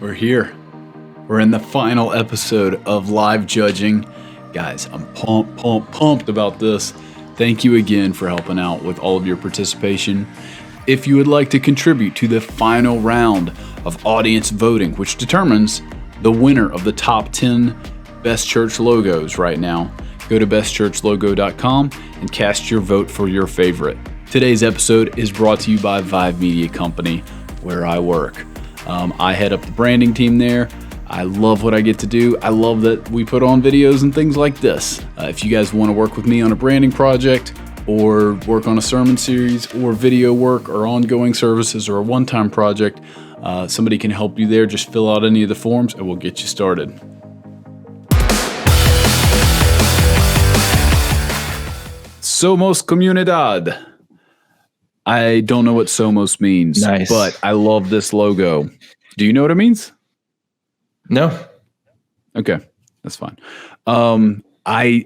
We're here. We're in the final episode of live judging. Guys, I'm pumped about this. Thank you again for helping out with all of your participation. If you would like to contribute to the final round of audience voting, which determines the winner of the top 10 best church logos right now, go to bestchurchlogo.com and cast your vote for your favorite. Today's episode is brought to you by Vive Media Company, where I work. I head up the branding team there. I love what I get to do. I love that we put on videos and things like this. If you guys want to work with me on a branding project or work on a sermon series or video work or ongoing services or a one-time project, somebody can help you there. Just fill out any of the forms and we'll get you started. SOMOS Comunidad. I don't know what SOMOS means, but I love this logo. Do you know what it means? No. Okay, that's fine. I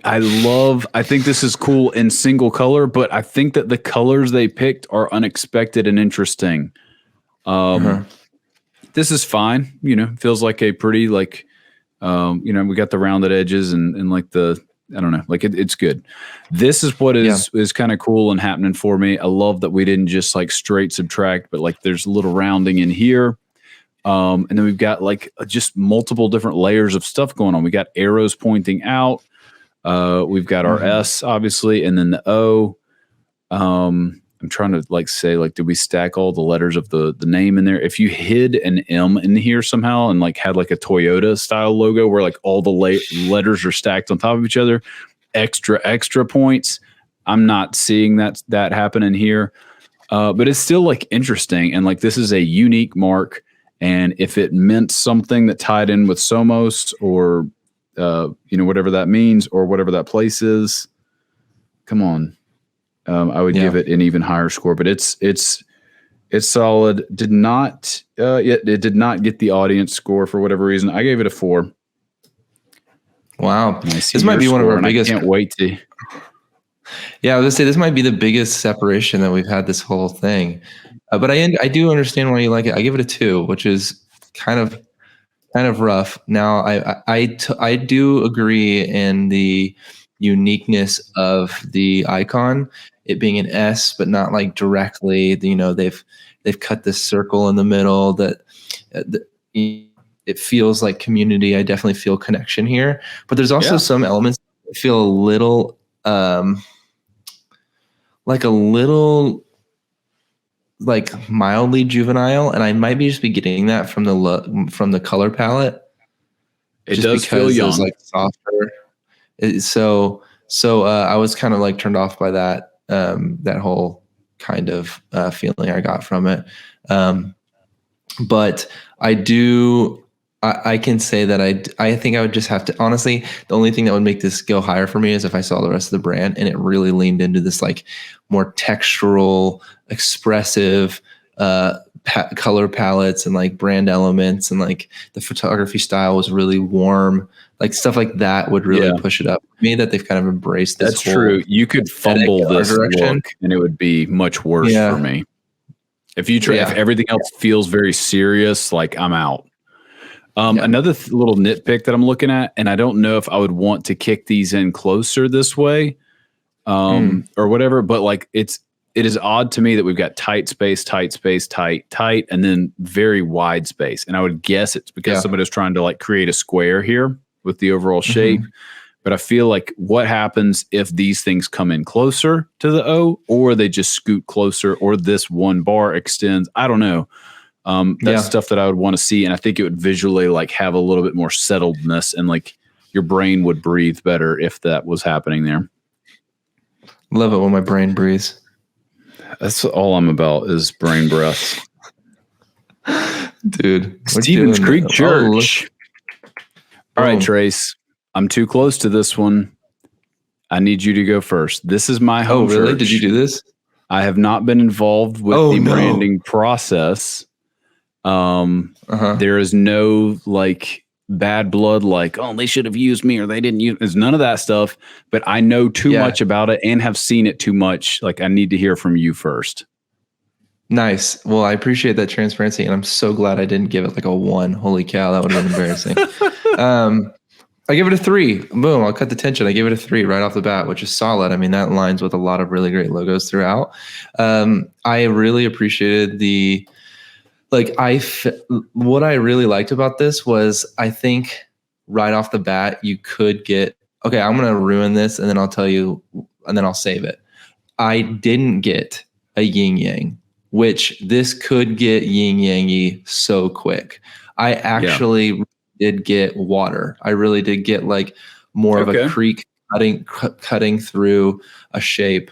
think this is cool in single color, but I think that the colors they picked are unexpected and interesting. This is fine. Feels like a pretty we got the rounded edges and like the, I don't know, like it's good. This is what is kind of cool and happening for me. I love that we didn't just like straight subtract, but like there's a little rounding in here. And then we've got like just multiple different layers of stuff going on. We got arrows pointing out. We've got our S obviously, and then the O. I'm trying to say did we stack all the letters of the name in there? If you hid an M in here somehow and had like a Toyota style logo where like all the letters are stacked on top of each other, extra points. I'm not seeing that happen in here. But it's still interesting. And this is a unique mark. And if it meant something that tied in with SOMOS or, whatever that means or whatever that place is, come on. I would give it an even higher score, but it's solid. It did not get the audience score for whatever reason. I gave it a 4. Wow. This might be one of our biggest. I can't wait to. Yeah, I was gonna say this might be the biggest separation that we've had this whole thing. But I do understand why you like it. I give it a 2, which is kind of rough. Now I do agree in the uniqueness of the icon, it being an S, but not directly. They've cut this circle in the middle that it feels like community. I definitely feel connection here, but there's also some elements that feel a little mildly juvenile, and I might just be getting that from the color palette. It does feel young, softer. So I was kind of turned off by that whole kind of feeling I got from it. But I can say that I think I would just have to, honestly, the only thing that would make this go higher for me is if I saw the rest of the brand and it really leaned into this more textural, expressive color palettes and brand elements, and the photography style was really warm. Stuff like that would really push it up. For me, that they've kind of embraced this. That's true. You could fumble this look and it would be much worse for me. If you try, if everything else feels very serious, I'm out. Another little nitpick that I'm looking at, and I don't know if I would want to kick these in closer this way, or whatever, but it is odd to me that we've got tight space, tight, and then very wide space. And I would guess it's because somebody was trying to create a square here with the overall shape. But I feel what happens if these things come in closer to the O, or they just scoot closer, or this one bar extends? I don't know. That's stuff that I would want to see. And I think it would visually have a little bit more settledness, and your brain would breathe better if that was happening there. Love it when my brain breathes. That's all I'm about is brain breath. Dude. Stevens Creek Church. All right, Trace. I'm too close to this one. I need you to go first. This is my home church. Oh, really? Did you do this? I have not been involved with the branding process. There is no bad blood, they should have used me or they didn't use. There's none of that stuff. But I know too much about it and have seen it too much. I need to hear from you first. Nice. Well, I appreciate that transparency, and I'm so glad I didn't give it like a 1. Holy cow, that would have been embarrassing. I give it a 3. Boom, I'll cut the tension. I give it a 3 right off the bat, which is solid. I mean, that aligns with a lot of really great logos throughout. I really appreciated what I really liked about this was, I think right off the bat, you could get, okay, I'm going to ruin this and then I'll tell you, and then I'll save it. I didn't get a yin yang, which this could get yin yangy so quick. I actually did get water. I really did get like more of a creek cutting through a shape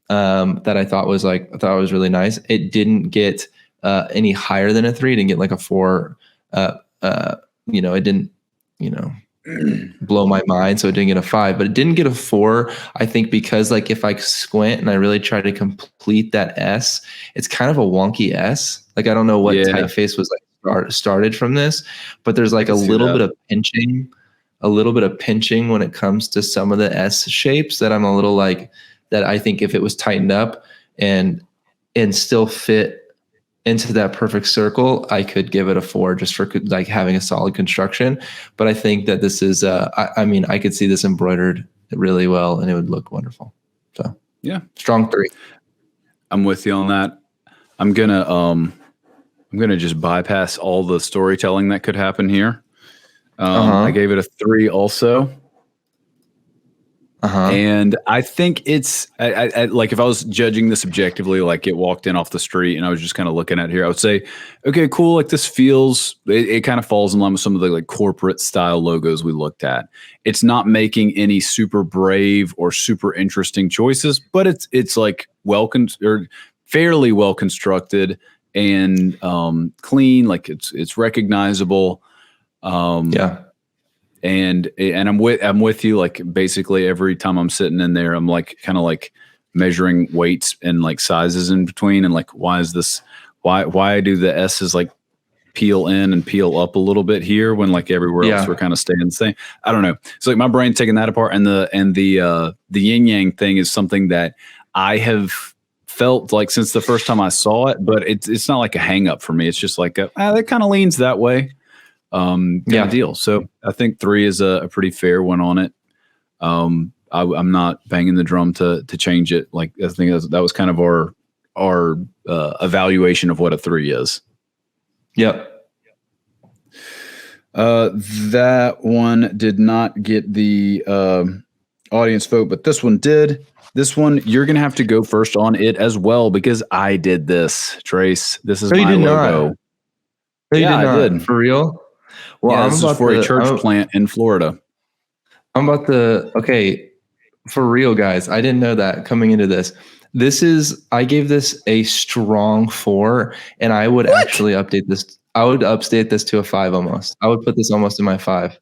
that I thought was really nice. It didn't get any higher than a 3. It didn't get like a 4. It didn't, blow my mind. So it didn't get a 5, but it didn't get a 4. I think because like if I squint and I really try to complete that S, it's kind of a wonky S. Like I don't know what typeface was like started from this, but there's like a little bit of pinching when it comes to some of the S shapes that I'm a little like, that I think if it was tightened up and still fit into that perfect circle, I could give it a 4 just for like having a solid construction. But I think that this is, I could see this embroidered really well and it would look wonderful. So yeah, strong 3. I'm with you on that. I'm gonna just bypass all the storytelling that could happen here. I gave it a 3 also. And I think it's I like if I was judging this objectively, like it walked in off the street and I was just kind of looking at it here, I would say, okay, cool. Like this feels, it kind of falls in line with some of the like corporate style logos we looked at. It's not making any super brave or super interesting choices, but it's like fairly well constructed and clean. Like it's recognizable. And I'm with you. Like basically every time I'm sitting in there, I'm like kind of like measuring weights and like sizes in between. And like, why do the S's like peel in and peel up a little bit here when like everywhere else we're kind of staying the same? I don't know. It's like my brain taking that apart, and the yin yang thing is something that I have felt like since the first time I saw it, but it's not like a hang up for me. It's just like that kind of leans that way. Deal. So I think 3 is a pretty fair one on it. I'm not banging the drum to change it. Like I think that was kind of our evaluation of what a 3 is. Yep. That one did not get the audience vote, but this one did. This one, you're going to have to go first on it as well because I did this, Trace. This is my logo. No, you did not. I did. For real? Well, this is for a church plant in Florida. Okay, for real, guys. I didn't know that coming into this. I gave this a strong 4, and I would actually update this. I would update this to a 5 almost. I would put this almost in my 5.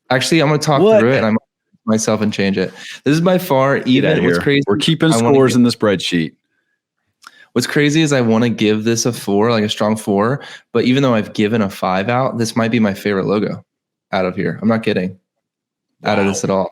Actually, I'm going to talk through it, and I'm going to myself and change it. This is by far, even what's crazy. We're keeping scores in the spreadsheet. What's crazy is I want to give this a 4, like a strong 4. But even though I've given a 5 out, this might be my favorite logo out of here. I'm not kidding. Wow. Out of this at all.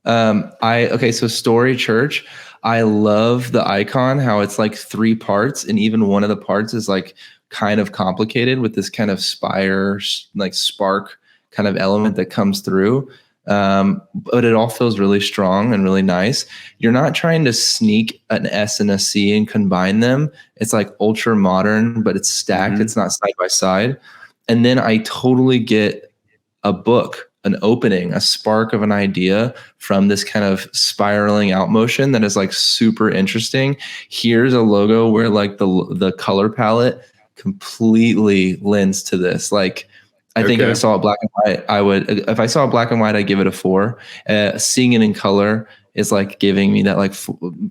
So Story Church. I love the icon, how it's like 3 parts, and even one of the parts is like kind of complicated with this kind of spire, like spark kind of element that comes through. But it all feels really strong and really nice. You're not trying to sneak an S and a C and combine them. It's like ultra modern, but it's stacked. Mm-hmm. It's not side by side. And then I totally get a book, an opening, a spark of an idea from this kind of spiraling out motion that is like super interesting. Here's a logo where like the color palette completely lends to this. Like, I think if I saw it black and white, if I saw it black and white, I'd give it a 4. Seeing it in color is like giving me that like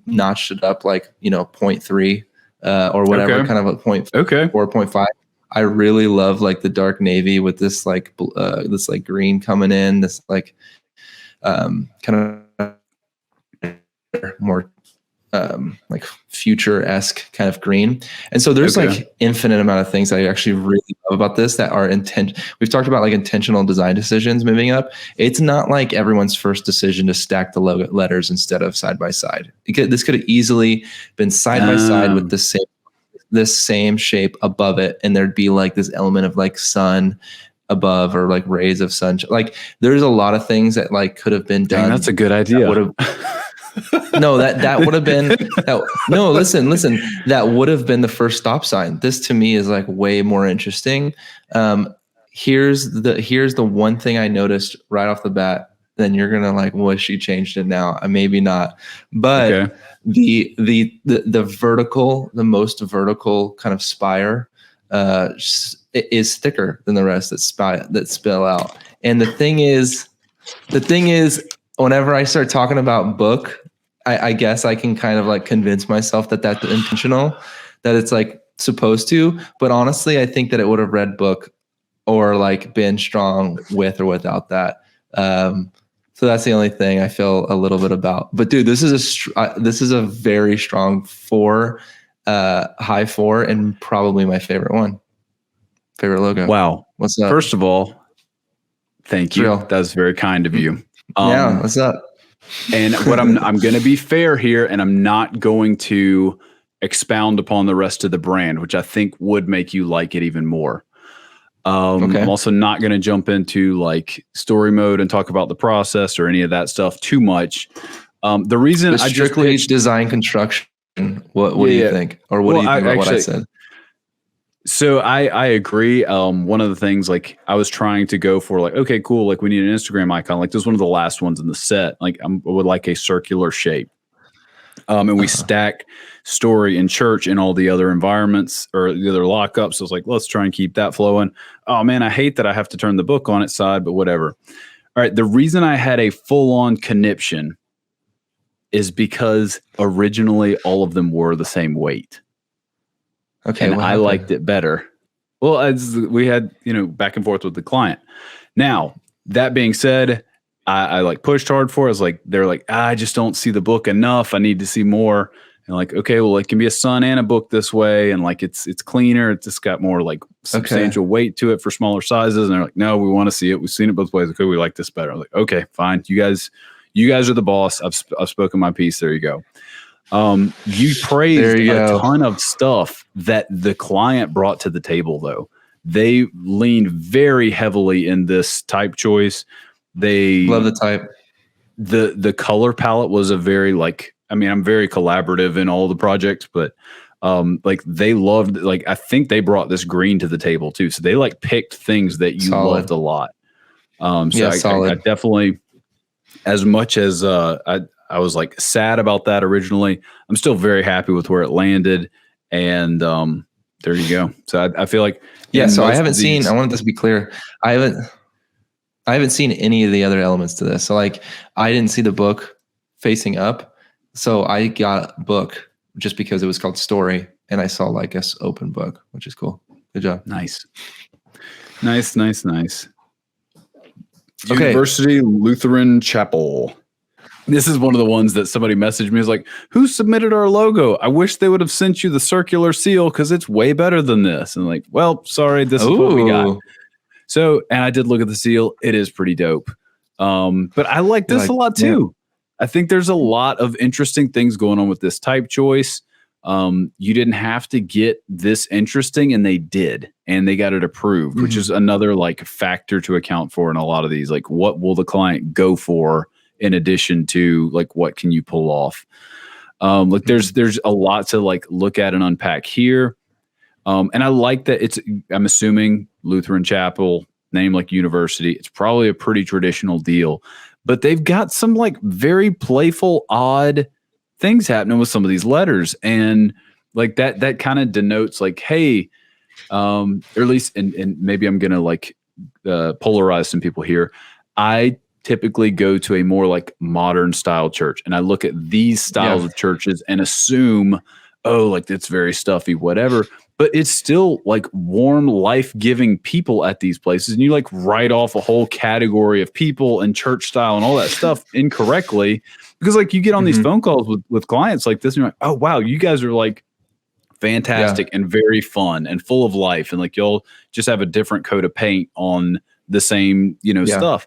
notched it up like, 0.3 or whatever, kind of a 0.4, 0.5. I really love like the dark navy with this like green coming in, this like kind of more like future-esque kind of green. And so there's like infinite amount of things I actually really love about this that are we've talked about like intentional design decisions moving up. It's not like everyone's first decision to stack the letters instead of side by side. This could have easily been side by side with the same this same shape above it, and there'd be like this element of like sun above or like rays of sun. Like there's a lot of things that like could have been done. Dang, that's a good idea. No, that would have been listen, that would have been the first stop sign. This to me is like way more interesting. Here's the one thing I noticed right off the bat. Then you're gonna like, wish you changed it now. Maybe not, but okay. the vertical, the most vertical kind of spire is thicker than the rest that spill out. And the thing is, whenever I start talking about book, I guess I can kind of like convince myself that that's intentional, that it's like supposed to. But honestly, I think that it would have read book or like been strong with or without that. So that's the only thing I feel a little bit about. But dude, this is a very strong 4, high 4, and probably my favorite logo. Wow. What's up? First of all, thank you. That was very kind of you. Yeah. What's up? And what I'm going to be fair here, and I'm not going to expound upon the rest of the brand, which I think would make you like it even more. Okay. I'm also not going to jump into like story mode and talk about the process or any of that stuff too much. The reason I strictly design construction, what do you think? Or what do you think about what I said? So I agree. One of the things like I was trying to go for like, okay, cool. Like we need an Instagram icon. Like this is one of the last ones in the set. Like I would like a circular shape. And we stack story in church and all the other environments or the other lockups. So it's like, let's try and keep that flowing. Oh man, I hate that I have to turn the book on its side, but whatever. All right. The reason I had a full-on conniption is because originally all of them were the same weight. Okay. And I liked it better. Well, as we had, back and forth with the client. Now, that being said, I like pushed hard for it. I was like, they're like, I just don't see the book enough. I need to see more. And like, okay, well, it can be a sun and a book this way. And like, it's cleaner. It's just got more like substantial weight to it for smaller sizes. And they're like, no, we want to see it. We've seen it both ways. Okay, we like this better. I was like, okay, fine. You guys are the boss. I've spoken my piece. There you go. You praised a ton of stuff that the client brought to the table though. They leaned very heavily in this type choice. They love the type. The color palette was a very like, I'm very collaborative in all the projects, but like they loved, like, I think they brought this green to the table too. So they like picked things that you loved a lot. I definitely, as much as I was like sad about that originally, I'm still very happy with where it landed. And there you go. So I feel like, so I haven't seen, I wanted this to be clear. I haven't seen any of the other elements to this. So like I didn't see the book facing up. So I got book just because it was called story. And I saw like this open book, which is cool. Good job. Nice. Okay. University Lutheran Chapel. This is one of the ones that somebody messaged me. Is like, who submitted our logo? I wish they would have sent you the circular seal because it's way better than this. And like, well, sorry, this is what we got. So, and I did look at the seal. It is pretty dope. But I like this a lot too. I think there's a lot of interesting things going on with this type choice. You didn't have to get this interesting, and they did, and they got it approved, which is another like factor to account for in a lot of these. Like, what will the client go for in addition to like what can you pull off? Like, there's a lot to like look at and unpack here. And I like that I'm assuming Lutheran Chapel, name like university. It's probably a pretty traditional deal, but they've got some like very playful, odd things happening with some of these letters. And like that kind of denotes like, hey, or at least, and maybe I'm going to like polarize some people here. I typically go to a more like modern style church, and I look at these styles of churches and assume, oh, like it's very stuffy, whatever. But it's still like warm, life-giving people at these places. And you like write off a whole category of people and church style and all that stuff incorrectly. Because like you get on these phone calls with clients like this, and you're like, oh, wow, you guys are like fantastic and very fun and full of life. And like you'll just have a different coat of paint on the same, stuff.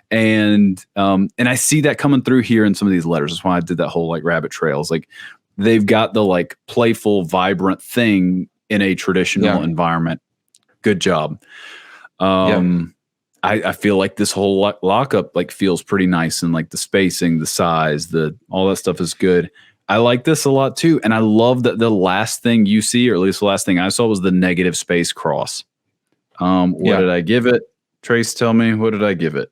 And I see that coming through here in some of these letters. That's why I did that whole like rabbit trails. Like, they've got the like playful, vibrant thing in a traditional environment. Good job. I feel like this whole lockup like feels pretty nice, and like the spacing, the size, all that stuff is good. I like this a lot too. And I love that the last thing you see, or at least the last thing I saw, was the negative space cross. What did I give it? Trace, tell me, what did I give it?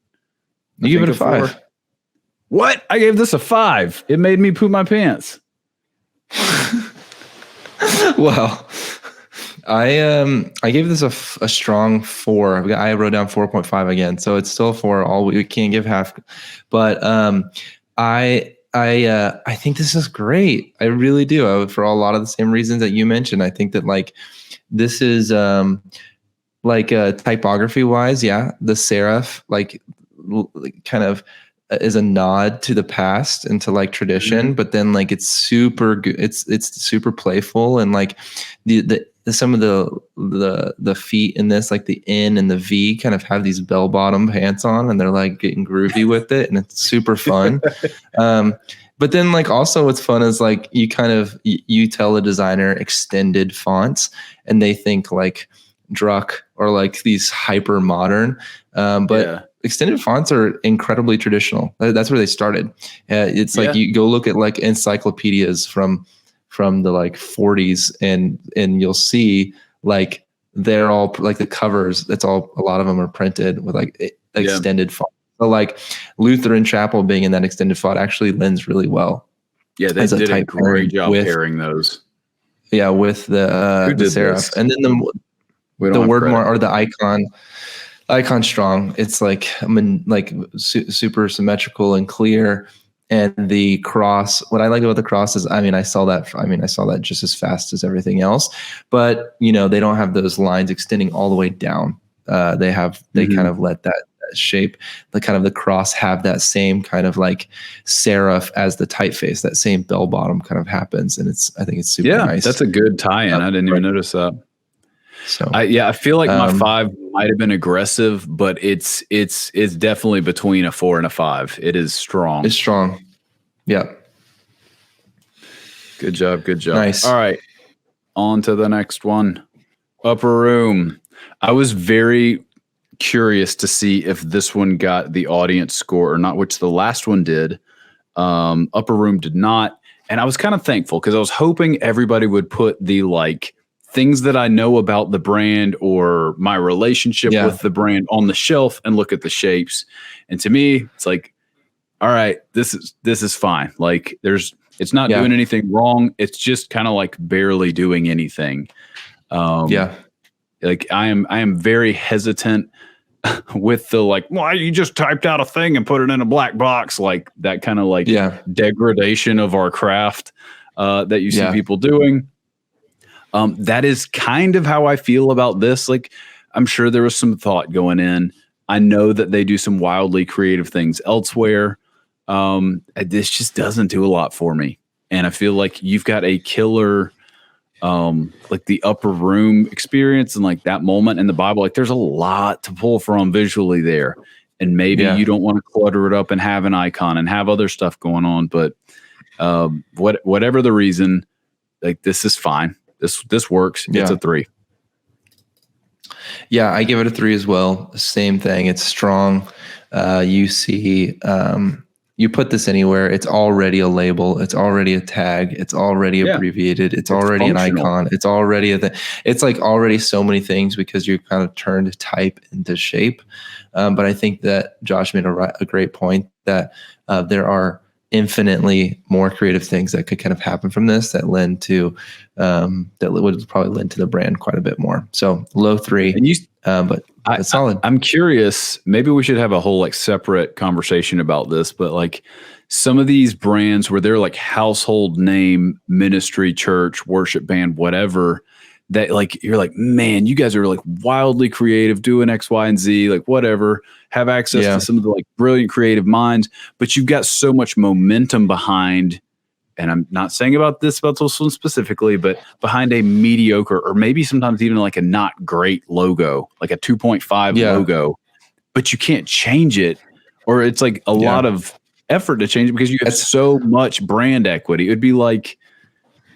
You give it a 5. What? I gave this a 5. It made me poop my pants. Well, I gave this a strong 4. I wrote down 4.5 again, so it's still 4. We can't give half, but I think this is great. I really do. For a lot of the same reasons that you mentioned. I think that like this is like typography wise, the serif like kind of is a nod to the past and to like tradition, but then like it's super good. It's super playful, and like the some of the feet in this, like the N and the V, kind of have these bell bottom pants on, and they're like getting groovy with it, and it's super fun. But then like also what's fun is like you tell the designer extended fonts, and they think like Druck or like these hyper modern, but extended fonts are incredibly traditional. That's where they started. It's like you go look at like encyclopedias from the like 40s, and you'll see like they're all like the covers. That's all. A lot of them are printed with like extended font. So like Lutheran chapel being in that extended font actually lends really well. Yeah, they did a great job pairing those. Yeah, with the serif, and then the word more or the icon strong. It's like super symmetrical and clear. And the cross, what I like about the cross is, I saw that just as fast as everything else, but they don't have those lines extending all the way down. They kind of let that shape, the kind of the cross have that same kind of like serif as the typeface, that same bell bottom kind of happens. And I think it's super nice. That's a good tie-in. I didn't even notice that. So I feel like my 5 might have been aggressive, but it's definitely between a 4 and a 5. It is strong. It's strong. Yeah. Good job. Nice. All right. On to the next one. Upper Room. I was very curious to see if this one got the audience score or not, which the last one did. Upper Room did not. And I was kind of thankful because I was hoping everybody would put the like things that I know about the brand or my relationship with the brand on the shelf and look at the shapes. And to me, it's like, all right, this is fine. Like it's not doing anything wrong. It's just kind of like barely doing anything. Like I am very hesitant with the like, well, you just typed out a thing and put it in a black box, like that kind of like degradation of our craft that you see people doing. That is kind of how I feel about this. Like, I'm sure there was some thought going in. I know that they do some wildly creative things elsewhere. This just doesn't do a lot for me. And I feel like you've got a killer, like the Upper Room experience and like that moment in the Bible. Like there's a lot to pull from visually there. And maybe you don't want to clutter it up and have an icon and have other stuff going on. But whatever the reason, like this is fine. This works. It's a 3. Yeah, I give it a 3 as well. Same thing. It's strong. You see, you put this anywhere, it's already a label. It's already a tag. It's already abbreviated. It's already functional. An icon. It's already it's like already so many things because you kind of turned type into shape. But I think that Josh made a great point that there are infinitely more creative things that could kind of happen from this that lend to that would probably lend to the brand quite a bit more. So low 3, but it's solid. I'm curious, maybe we should have a whole like separate conversation about this, but like some of these brands where they're like household name, ministry, church, worship band, whatever, that like you're like, man, you guys are like wildly creative, doing X, Y, and Z, like whatever, have access to some of the like brilliant creative minds, but you've got so much momentum behind, and I'm not saying about this one specifically, but behind a mediocre or maybe sometimes even like a not great logo, like a 2.5 logo, but you can't change it, or it's like a lot of effort to change it because you have so much brand equity. It would be like,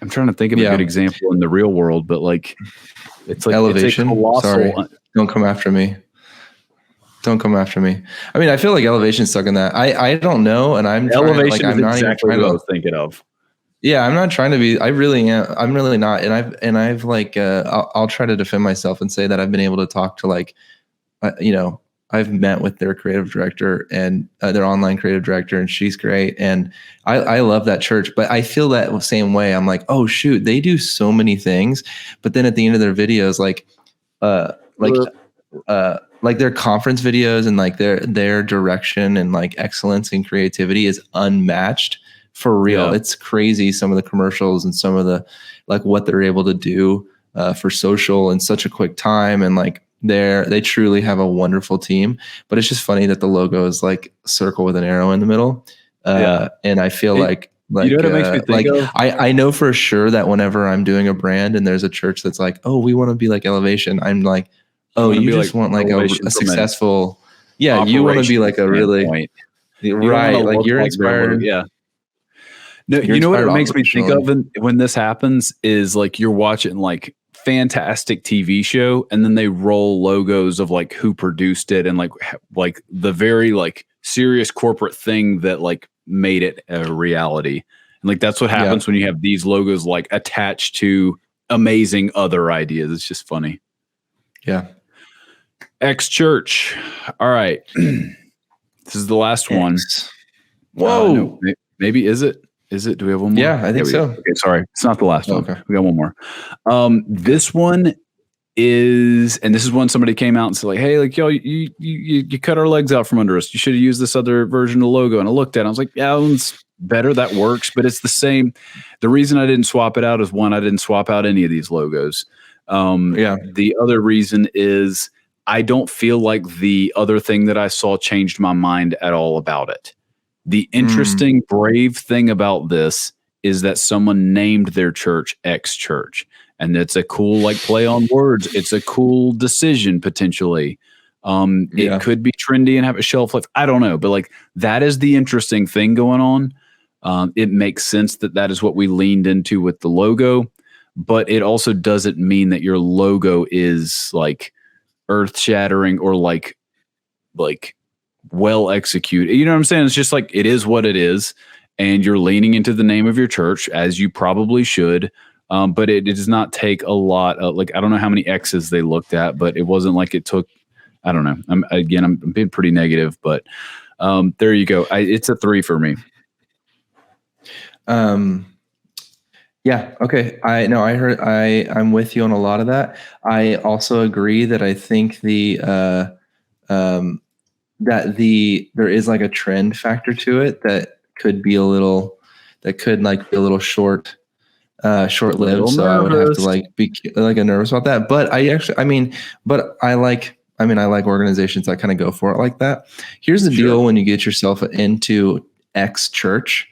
I'm trying to think of a good example in the real world, but like it's like Elevation. It's a colossal. Sorry. Don't come after me. Don't come after me. I mean, I feel like Elevation's stuck in that. I don't know, and I'm Elevation trying, like, I'm not exactly even trying what to. I was thinking of. Yeah, I'm not trying to be. I really am. I'm really not. And I've like I'll try to defend myself and say that I've been able to talk to like, I've met with their creative director and their online creative director, and she's great. And I love that church, but I feel that same way. I'm like, oh shoot, they do so many things, but then at the end of their videos, like their conference videos and like their direction and like excellence and creativity is unmatched for real. Yeah. It's crazy. Some of the commercials and some of the, like what they're able to do for social in such a quick time. And like they truly have a wonderful team, but it's just funny that the logo is like a circle with an arrow in the middle. And I feel like, you know what it makes me think of? I know for sure that whenever I'm doing a brand and there's a church that's like, oh, we want to be like Elevation, I'm like, oh, you just want like a successful, you want to be like a really, right, like you're inspired. Yeah. No, you know what it makes me think of when this happens is like you're watching like fantastic TV show and then they roll logos of like who produced it and like the very like serious corporate thing that like made it a reality. And like that's what happens when you have these logos like attached to amazing other ideas. It's just funny. Yeah. X Church. All right. This is the last one. Whoa. No, maybe is it? Is it? Do we have one more? Yeah, I think so. Okay, sorry. It's not the last one. Okay. We got one more. This one is, and this is when somebody came out and said like, hey, like, yo, you cut our legs out from under us. You should have used this other version of the logo. And I looked at it. I was like, yeah, that one's better. That works. But it's the same. The reason I didn't swap it out is one, I didn't swap out any of these logos. The other reason is I don't feel like the other thing that I saw changed my mind at all about it. The interesting, brave thing about this is that someone named their church X Church. And it's a cool, like, play on words. It's a cool decision, potentially. It could be trendy and have a shelf life. I don't know. But, like, that is the interesting thing going on. It makes sense that that is what we leaned into with the logo. But it also doesn't mean that your logo is, like, earth-shattering or, like well executed. You know what I'm saying? It's just like, it is what it is. And you're leaning into the name of your church, as you probably should. But it does not take a lot of, like, I don't know how many X's they looked at, but it wasn't like it took, I don't know. I'm being pretty negative, but there you go. It's a 3 for me. Yeah. Okay. I'm with you on a lot of that. I also agree that I think there is like a trend factor to it that could be a little short-lived. So I would have to like be like nervous about that. But I like organizations that kind of go for it like that. Here's the deal: when you get yourself into X Church,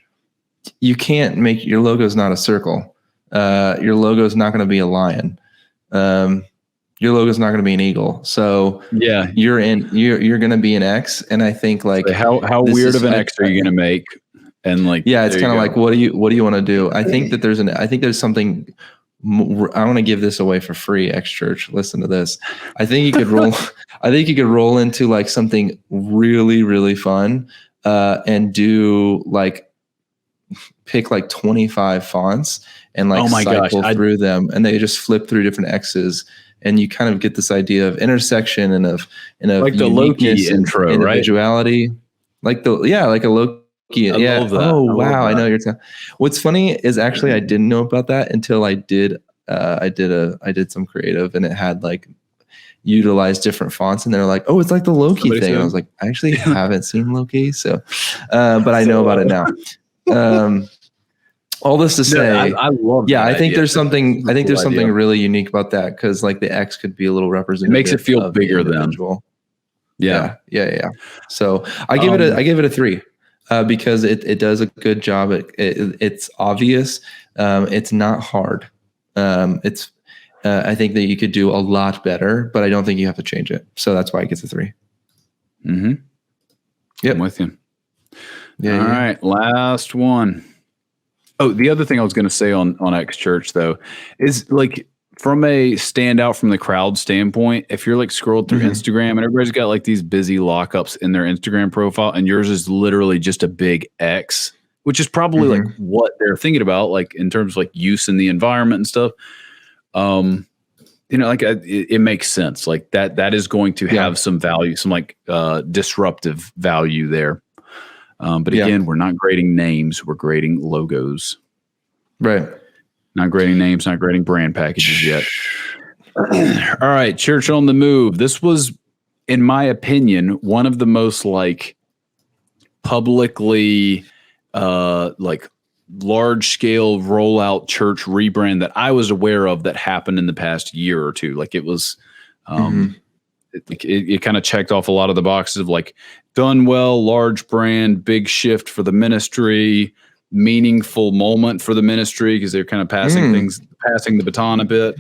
you can't make your logo is not a circle. Your logo is not going to be a lion. Your logo is not going to be an eagle. So you're going to be an X. And I think like, so how weird of an X are you going to make? And like, it's kind of like, what do you want to do? I think that there's something. I want to give this away for free. X Church, listen to this. I think you could roll. I think you could roll into like something really, really fun, and do like pick like 25 fonts and like cycle through them, and they just flip through different X's, and you kind of get this idea of intersection and of like the Loki intro, individuality, right? Like a Loki. I love that. Oh wow, I know you're talking. What's funny is actually I didn't know about that until I did. I did some creative, and it had like utilized different fonts, and they're like, "Oh, it's like the Loki thing." And I was like, "I actually haven't seen Loki, so but I know about it now." All this to say, I love. Yeah, I think there's something. I think there's something really unique about that, because like the X could be a little representative. It makes it feel bigger than. Yeah. So I give it a 3. Because it does a good job. It's obvious. It's not hard. I think that you could do a lot better, but I don't think you have to change it. So that's why it gets a 3. Mm-hmm. Yep. I'm with you. All right. Last one. Oh, the other thing I was going to say on X Church though is like from a standout from the crowd standpoint, if you're like scrolled through Instagram and everybody's got like these busy lockups in their Instagram profile, and yours is literally just a big X, which is probably like what they're thinking about, like in terms of like use in the environment and stuff. You know, like it makes sense. Like that is going to have some value, some like disruptive value there. But again, we're not grading names; we're grading logos. Right. Not grading names, not grading brand packages yet. All right, Church on the Move. This was, in my opinion, one of the most like publicly like large scale rollout church rebrand that I was aware of that happened in the past year or two. Like it was it kind of checked off a lot of the boxes of like done well, large brand, big shift for the ministry, meaningful moment for the ministry because they're kind of passing the baton a bit.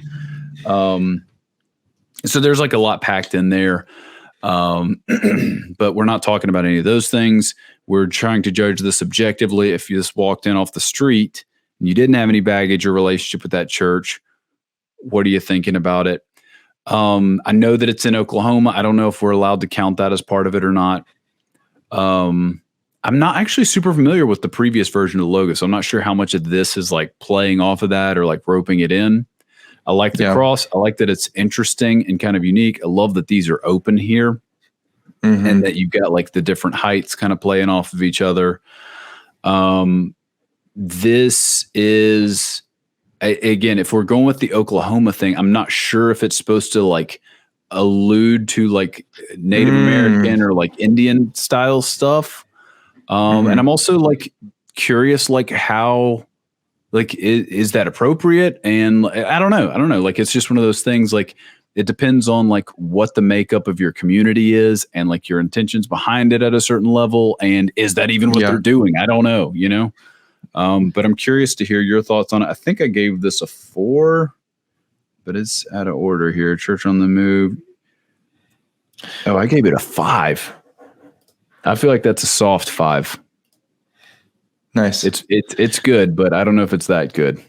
So there's like a lot packed in there. But we're not talking about any of those things. We're trying to judge this objectively. If you just walked in off the street and you didn't have any baggage or relationship with that church, what are you thinking about it? I know that it's in Oklahoma. I don't know if we're allowed to count that as part of it or not. I'm not actually super familiar with the previous version of the logo, so I'm not sure how much of this is like playing off of that or like roping it in. I like the cross. I like that it's interesting and kind of unique. I love that these are open here and that you've got like the different heights kind of playing off of each other. This is, again, if we're going with the Oklahoma thing, I'm not sure if it's supposed to like allude to like Native American or like Indian style stuff. And I'm also like curious, like how, like, is that appropriate? And I don't know. Like, it's just one of those things, like it depends on like what the makeup of your community is and like your intentions behind it at a certain level. And is that even what they're doing? I don't know, you know? But I'm curious to hear your thoughts on it. I think I gave this a 4, but it's out of order here. Church on the Move. Oh, I gave it a 5. I feel like that's a soft 5. Nice. It's good, but I don't know if it's that good.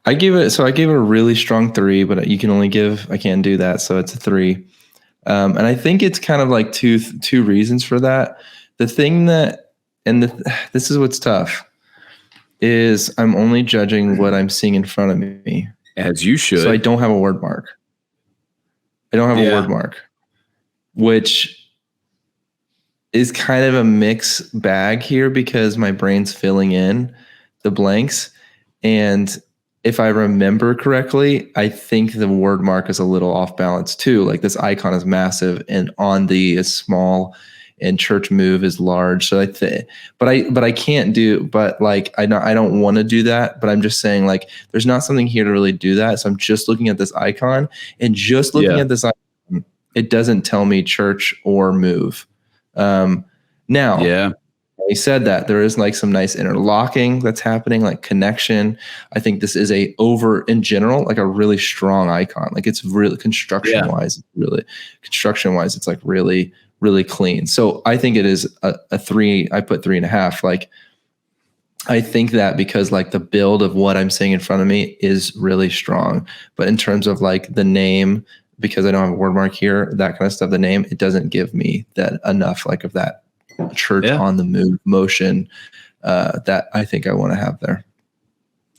I gave it a really strong 3, but I can't do that. So it's a 3. And I think it's kind of like two reasons for that. The thing that, this is what's tough, is I'm only judging what I'm seeing in front of me. As you should. So I don't have a word mark. A word mark, which is kind of a mixed bag here because my brain's filling in the blanks. And if I remember correctly, I think the word mark is a little off balance too. Like this icon is massive and on the is small and church move is large. So but I can't do, but like, I don't want to do that, but I'm just saying like, there's not something here to really do that. So I'm just looking at this icon and just looking at this icon, it doesn't tell me church or move. Now, he said that there is like some nice interlocking that's happening, like connection. I think this is in general, like a really strong icon. Like it's really construction wise, it's like really, really clean. So I think it is a 3. I put 3.5. Like, I think that because like the build of what I'm seeing in front of me is really strong, but in terms of like the name, because I don't have a word mark here, that kind of stuff, the name, it doesn't give me that enough like of that church on the move motion that I think I want to have there.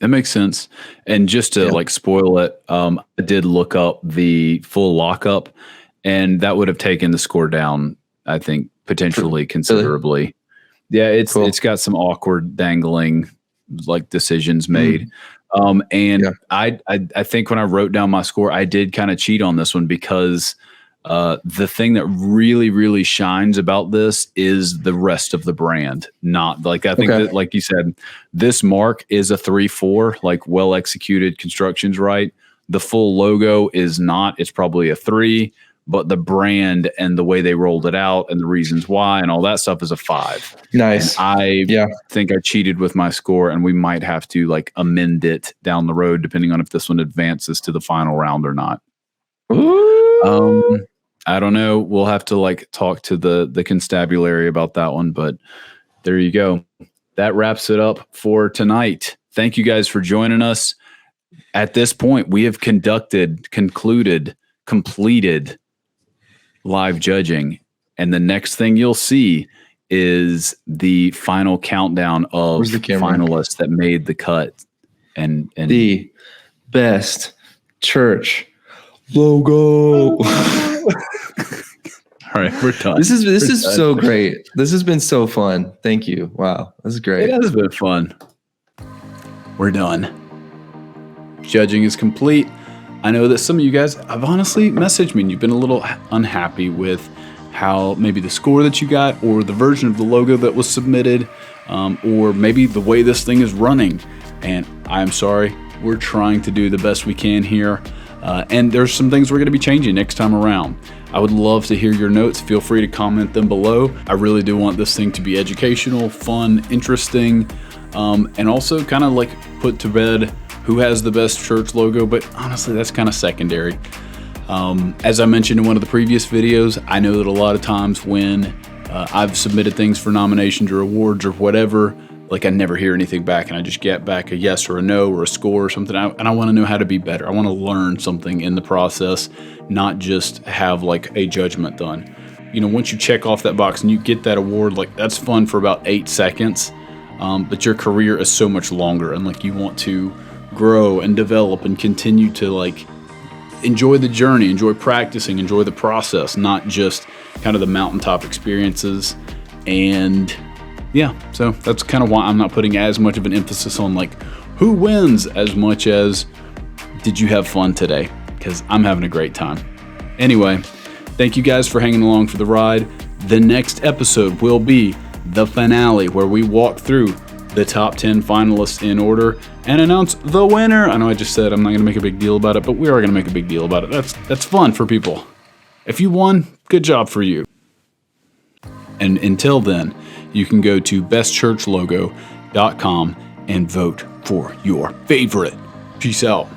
That makes sense. And just to like spoil it, I did look up the full lockup and that would have taken the score down, I think, potentially considerably. Really? Yeah, it's got some awkward dangling like decisions made. I think when I wrote down my score, I did kind of cheat on this one because the thing that really, really shines about this is the rest of the brand. Not like, I think that, like you said, this mark is a 3-4, like well executed, construction's right. The full logo is not, it's probably a 3, but the brand and the way they rolled it out and the reasons why and all that stuff is a 5. Nice. And I think I cheated with my score and we might have to like amend it down the road depending on if this one advances to the final round or not. Ooh. I don't know. We'll have to like talk to the constabulary about that one, but there you go. That wraps it up for tonight. thank you guys for joining us. At this point, we have completed live judging. And the next thing you'll see is the final countdown of finalists that made the cut. And the best church logo. All right, we're done. This is so great. This has been so fun. Thank you. Wow, this is great. It has been fun. We're done. Judging is complete. I know that some of you guys have honestly messaged me and you've been a little unhappy with how maybe the score that you got or the version of the logo that was submitted, or maybe the way this thing is running. And I'm sorry. We're trying to do the best we can here. And there's some things we're going to be changing next time around. I would love to hear your notes. Feel free to comment them below. I really do want this thing to be educational, fun, interesting, and also kind of like put to bed who has the best church logo. But honestly, that's kind of secondary. As I mentioned in one of the previous videos, I know that a lot of times when I've submitted things for nominations or awards or whatever, like I never hear anything back and I just get back a yes or a no or a score or something. And I want to know how to be better. I want to learn something in the process, not just have like a judgment done. You know, once you check off that box and you get that award, like that's fun for about 8 seconds. But your career is so much longer and like you want to grow and develop and continue to like enjoy the journey, enjoy practicing, enjoy the process, not just kind of the mountaintop experiences. And yeah, so that's kind of why I'm not putting as much of an emphasis on like who wins as much as did you have fun today? Because I'm having a great time. Anyway, thank you guys for hanging along for the ride. The next episode will be the finale where we walk through the top 10 finalists in order and announce the winner. I know I just said I'm not going to make a big deal about it, but we are going to make a big deal about it. That's fun for people. If you won, good job for you. And until then, you can go to bestchurchlogo.com and vote for your favorite. Peace out.